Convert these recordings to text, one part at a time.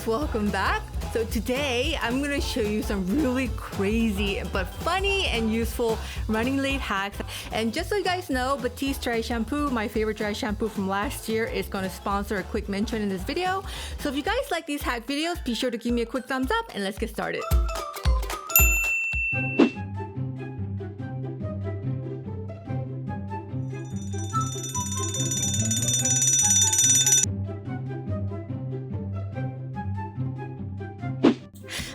welcome back. So today I'm going to show you some really crazy but funny and useful running late hacks. And just so you guys know, Batiste dry shampoo, my favorite dry shampoo from last year, is going to sponsor a quick mention in this video. So if you guys like these hack videos, be sure to give me a quick thumbs up and let's get started.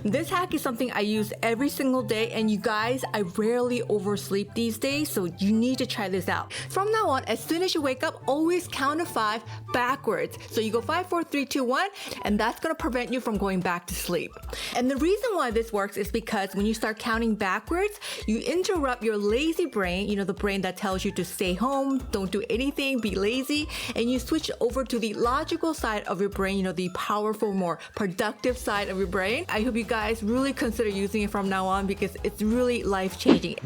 This hack is something I use every single day, and you guys, I rarely oversleep these days, so you need to try this out. From now on, as soon as you wake up, always count to 5 backwards. So you go 5, 4, 3, 2, 1, and that's gonna prevent you from going back to sleep. And the reason why this works is because when you start counting backwards, you interrupt your lazy brain, you know, the brain that tells you to stay home, don't do anything, be lazy, and you switch over to the logical side of your brain, you know, the powerful, more productive side of your brain. I hope you guys really consider using it from now on because it's really life-changing.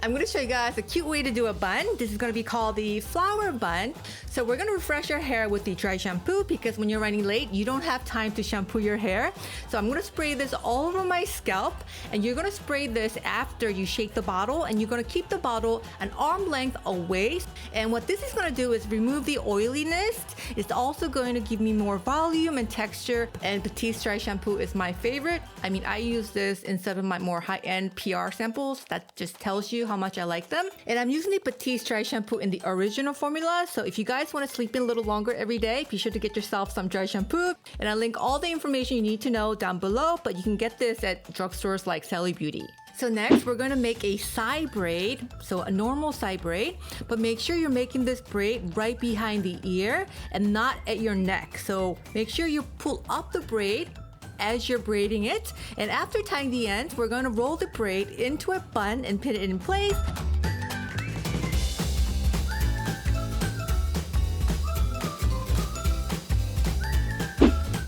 I'm going to show you guys a cute way to do a bun. This is going to be called the flower bun. So we're going to refresh your hair with the dry shampoo because when you're running late, you don't have time to shampoo your hair. So I'm going to spray this all over my scalp, and you're going to spray this after you shake the bottle, and you're going to keep the bottle an arm length away. And what this is going to do is remove the oiliness. It's also going to give me more volume and texture, and Batiste dry shampoo is my favorite. I mean, I use this instead of my more high-end PR samples. That just tells you how much I like them. And I'm using the Batiste dry shampoo in the original formula. So if you guys want to sleep in a little longer every day, be sure to get yourself some dry shampoo. And I'll link all the information you need to know down below, but you can get this at drugstores like Sally Beauty. So next, we're going to make a side braid, so a normal side braid, but make sure you're making this braid right behind the ear and not at your neck. So make sure you pull up the braid as you're braiding it, and after tying the ends, we're going to roll the braid into a bun and pin it in place.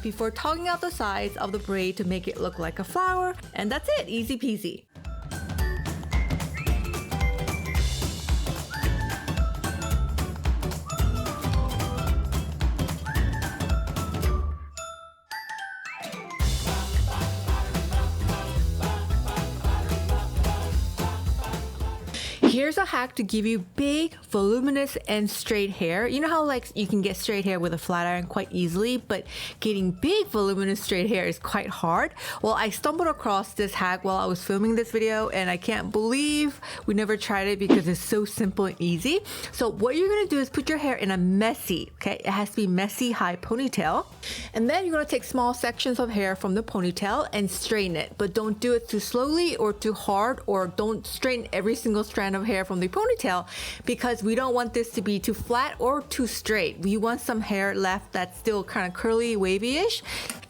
Before tugging out the sides of the braid to make it look like a flower, and that's it, easy peasy. Here's a hack to give you big, voluminous, and straight hair. You know how like you can get straight hair with a flat iron quite easily, but getting big, voluminous, straight hair is quite hard. Well, I stumbled across this hack while I was filming this video, and I can't believe we never tried it because it's so simple and easy. So what you're gonna do is put your hair in a messy, okay? It has to be messy, high ponytail. And then you're gonna take small sections of hair from the ponytail and straighten it, but don't do it too slowly or too hard, or don't straighten every single strand of hair from the ponytail because we don't want this to be too flat or too straight. We want some hair left that's still kind of curly, wavy-ish.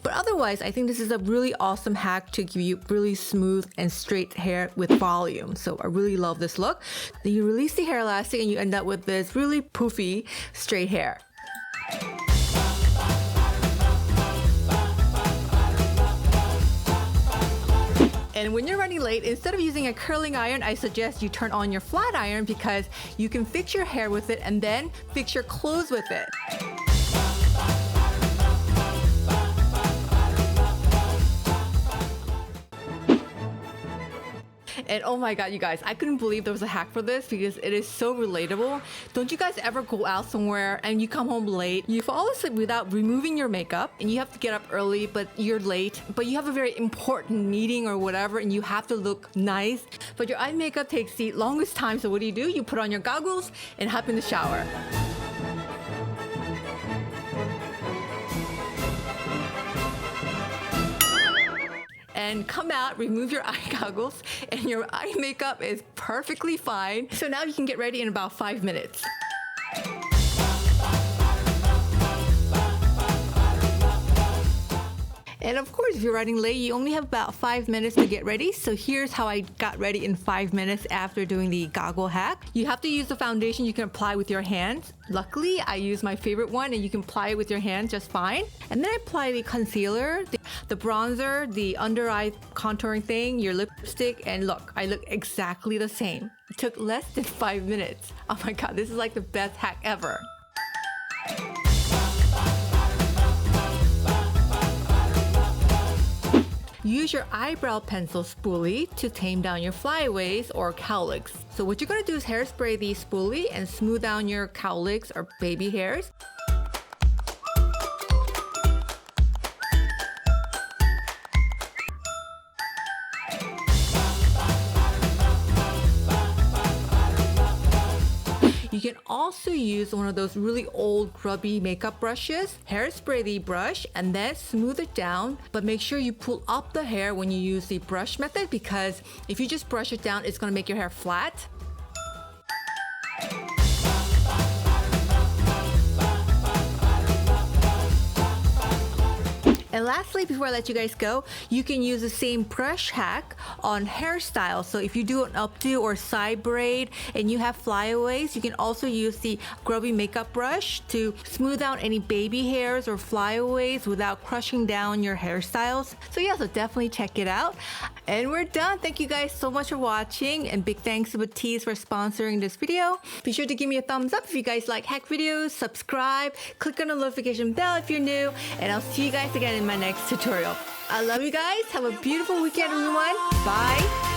But otherwise, I think this is a really awesome hack to give you really smooth and straight hair with volume. So I really love this look. Then you release the hair elastic and you end up with this really poofy straight hair. And when you're running late, instead of using a curling iron, I suggest you turn on your flat iron because you can fix your hair with it and then fix your clothes with it. And oh my god, you guys, I couldn't believe there was a hack for this because it is so relatable. Don't you guys ever go out somewhere and you come home late, you fall asleep without removing your makeup, and you have to get up early, but you're late, but you have a very important meeting or whatever, and you have to look nice, but your eye makeup takes the longest time, so what do? You put on your goggles and hop in the shower. And come out, remove your eye goggles, and your eye makeup is perfectly fine. So now you can get ready in about 5 minutes. And of course, if you're running late, you only have about 5 minutes to get ready. So here's how I got ready in 5 minutes after doing the goggle hack. You have to use the foundation you can apply with your hands. Luckily, I use my favorite one and you can apply it with your hands just fine. And then I apply the concealer, the bronzer, the under eye contouring thing, your lipstick, and look, I look exactly the same. It took less than 5 minutes. Oh my god, this is like the best hack ever. Use your eyebrow pencil spoolie to tame down your flyaways or cowlicks. So what you're going to do is hairspray the spoolie and smooth down your cowlicks or baby hairs. You can also use one of those really old grubby makeup brushes, hairspray the brush, and then smooth it down. But make sure you pull up the hair when you use the brush method, because if you just brush it down, it's gonna make your hair flat. And lastly, before I let you guys go, you can use the same brush hack on hairstyles. So if you do an updo or side braid and you have flyaways, you can also use the grubby makeup brush to smooth out any baby hairs or flyaways without crushing down your hairstyles. So yeah, so definitely check it out. And we're done. Thank you guys so much for watching, and big thanks to MUTI-TASK for sponsoring this video. Be sure to give me a thumbs up if you guys like hack videos, subscribe, click on the notification bell if you're new, and I'll see you guys again in my next tutorial. I love you guys. Have a beautiful weekend, everyone. Bye.